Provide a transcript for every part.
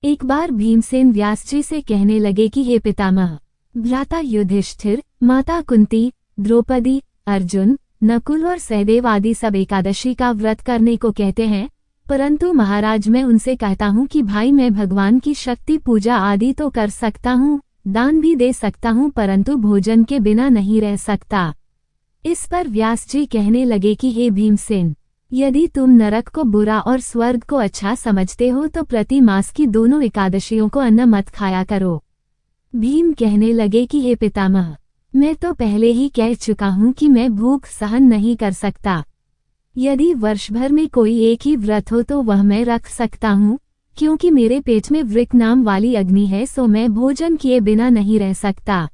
एक बार भीमसेन व्यास जी से कहने लगे कि हे पितामह, भ्राता युधिष्ठिर, माता कुंती, द्रौपदी, अर्जुन, नकुल और सहदेव आदि सब एकादशी का व्रत करने को कहते हैं, परंतु महाराज मैं उनसे कहता हूँ कि भाई मैं भगवान की शक्ति पूजा आदि तो कर सकता हूँ, दान भी दे सकता हूँ, परंतु भोजन के बिना नहीं रह सकता। इस पर व्यास जी कहने लगे कि हे भीमसेन, यदि तुम नरक को बुरा और स्वर्ग को अच्छा समझते हो तो प्रति मास की दोनों एकादशियों को अन्न मत खाया करो। भीम कहने लगे कि हे पितामह, मैं तो पहले ही कह चुका हूँ कि मैं भूख सहन नहीं कर सकता। यदि वर्ष भर में कोई एक ही व्रत हो तो वह मैं रख सकता हूँ, क्योंकि मेरे पेट में वृक नाम वाली अग्नि है, सो मैं भोजन किए बिना नहीं रह सकता।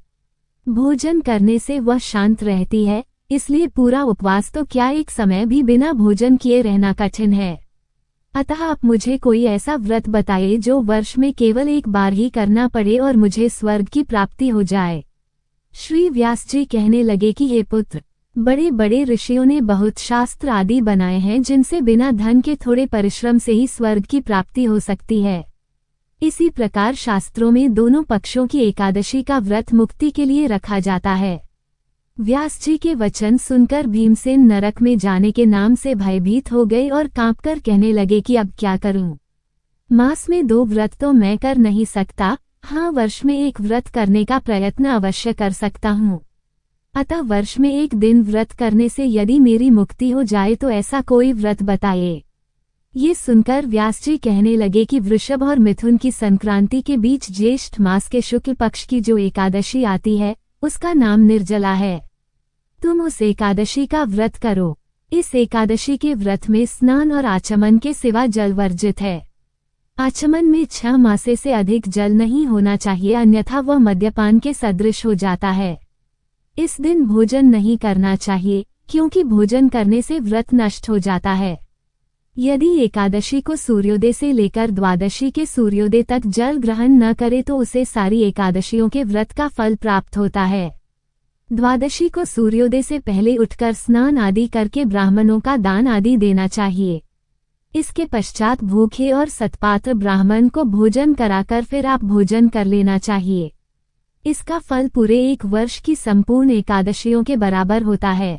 भोजन करने से वह शांत रहती है, इसलिए पूरा उपवास तो क्या एक समय भी बिना भोजन किए रहना कठिन है। अतः आप मुझे कोई ऐसा व्रत बताइए जो वर्ष में केवल एक बार ही करना पड़े और मुझे स्वर्ग की प्राप्ति हो जाए। श्री व्यास जी कहने लगे कि हे पुत्र, बड़े बड़े ऋषियों ने बहुत शास्त्र आदि बनाए हैं जिनसे बिना धन के थोड़े परिश्रम से ही स्वर्ग की प्राप्ति हो सकती है। इसी प्रकार शास्त्रों में दोनों पक्षों की एकादशी का व्रत मुक्ति के लिए रखा जाता है। व्यास जी के वचन सुनकर भीमसेन नरक में जाने के नाम से भयभीत हो गए और कांपकर कहने लगे कि अब क्या करूं? मास में 2 व्रत तो मैं कर नहीं सकता, हाँ वर्ष में एक व्रत करने का प्रयत्न अवश्य कर सकता हूँ। अतः वर्ष में एक दिन व्रत करने से यदि मेरी मुक्ति हो जाए तो ऐसा कोई व्रत बताइए। ये सुनकर व्यास जी कहने लगे कि वृषभ और मिथुन की संक्रांति के बीच ज्येष्ठ मास के शुक्ल पक्ष की जो एकादशी आती है उसका नाम निर्जला है। तुम उस एकादशी का व्रत करो। इस एकादशी के व्रत में स्नान और आचमन के सिवा जल वर्जित है। आचमन में 6 मासे से अधिक जल नहीं होना चाहिए, अन्यथा वह मद्यपान के सदृश हो जाता है। इस दिन भोजन नहीं करना चाहिए, क्योंकि भोजन करने से व्रत नष्ट हो जाता है। यदि एकादशी को सूर्योदय से लेकर द्वादशी के सूर्योदय तक जल ग्रहण न करे तो उसे सारी एकादशियों के व्रत का फल प्राप्त होता है। द्वादशी को सूर्योदय से पहले उठकर स्नान आदि करके ब्राह्मणों का दान आदि देना चाहिए। इसके पश्चात भूखे और सत्पात्र ब्राह्मण को भोजन कराकर फिर आप भोजन कर लेना चाहिए। इसका फल पूरे 1 वर्ष की संपूर्ण एकादशियों के बराबर होता है।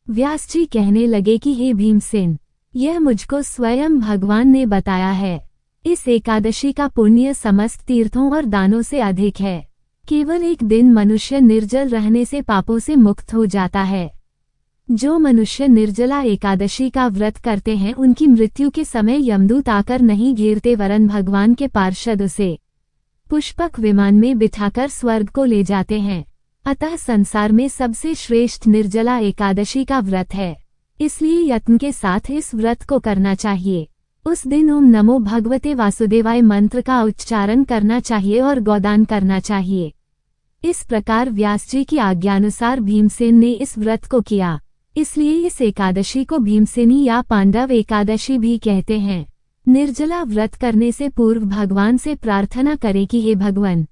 व्यास जी कहने लगे कि हे भीमसेन, यह मुझको स्वयं भगवान ने बताया है। इस एकादशी का पुण्य समस्त तीर्थों और दानों से अधिक है। केवल एक दिन मनुष्य निर्जल रहने से पापों से मुक्त हो जाता है। जो मनुष्य निर्जला एकादशी का व्रत करते हैं उनकी मृत्यु के समय यमदूत आकर नहीं घेरते, वरन भगवान के पार्षद उसे पुष्पक विमान में बिठाकर स्वर्ग को ले जाते हैं। अतः संसार में सबसे श्रेष्ठ निर्जला एकादशी का व्रत है, इसलिए यत्न के साथ इस व्रत को करना चाहिए। उस दिन ओम नमो भगवते वासुदेवाय मंत्र का उच्चारण करना चाहिए और गोदान करना चाहिए। इस प्रकार व्यास जी की आज्ञानुसार भीमसेन ने इस व्रत को किया, इसलिए इस एकादशी को भीमसेनी या पांडव एकादशी भी कहते हैं। निर्जला व्रत करने से पूर्व भगवान से प्रार्थना करें कि हे भगवान,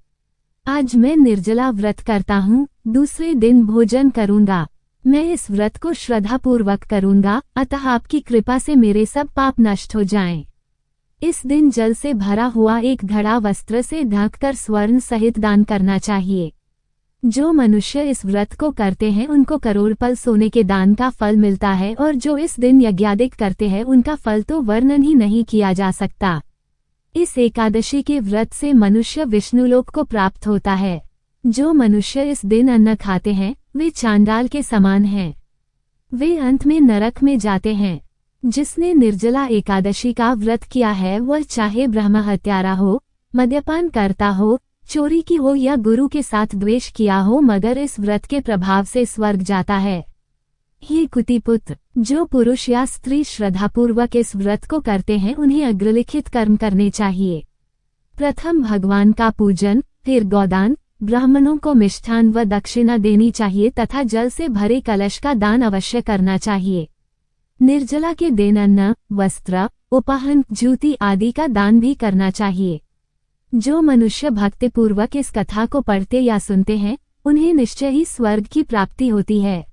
आज मैं निर्जला व्रत करता हूँ, दूसरे दिन भोजन करूँगा। मैं इस व्रत को श्रद्धापूर्वक करूँगा, अतः आपकी कृपा से मेरे सब पाप नष्ट हो जाएं। इस दिन जल से भरा हुआ एक घड़ा वस्त्र से ढककर स्वर्ण सहित दान करना चाहिए। जो मनुष्य इस व्रत को करते हैं उनको करोड़पल सोने के दान का फल मिलता है, और जो इस दिन यज्ञादिक करते हैं उनका फल तो वर्णन ही नहीं किया जा सकता। इस एकादशी के व्रत से मनुष्य विष्णुलोक को प्राप्त होता है। जो मनुष्य इस दिन अन्न खाते हैं वे चांडाल के समान हैं, वे अंत में नरक में जाते हैं। जिसने निर्जला एकादशी का व्रत किया है वह चाहे ब्रह्म हत्यारा हो, मद्यपान करता हो, चोरी की हो या गुरु के साथ द्वेष किया हो, मगर इस व्रत के प्रभाव से स्वर्ग जाता है। हे कुतिपुत्र, जो पुरुष या स्त्री श्रद्धापूर्वक इस व्रत को करते हैं उन्हें अग्रलिखित कर्म करने चाहिए। प्रथम भगवान का पूजन, फिर गोदान, ब्राह्मणों को मिष्ठान व दक्षिणा देनी चाहिए तथा जल से भरे कलश का दान अवश्य करना चाहिए। निर्जला के दिन अन्न, वस्त्र, उपहार, जूती आदि का दान भी करना चाहिए। जो मनुष्य भक्तिपूर्वक इस कथा को पढ़ते या सुनते हैं उन्हें निश्चय ही स्वर्ग की प्राप्ति होती है।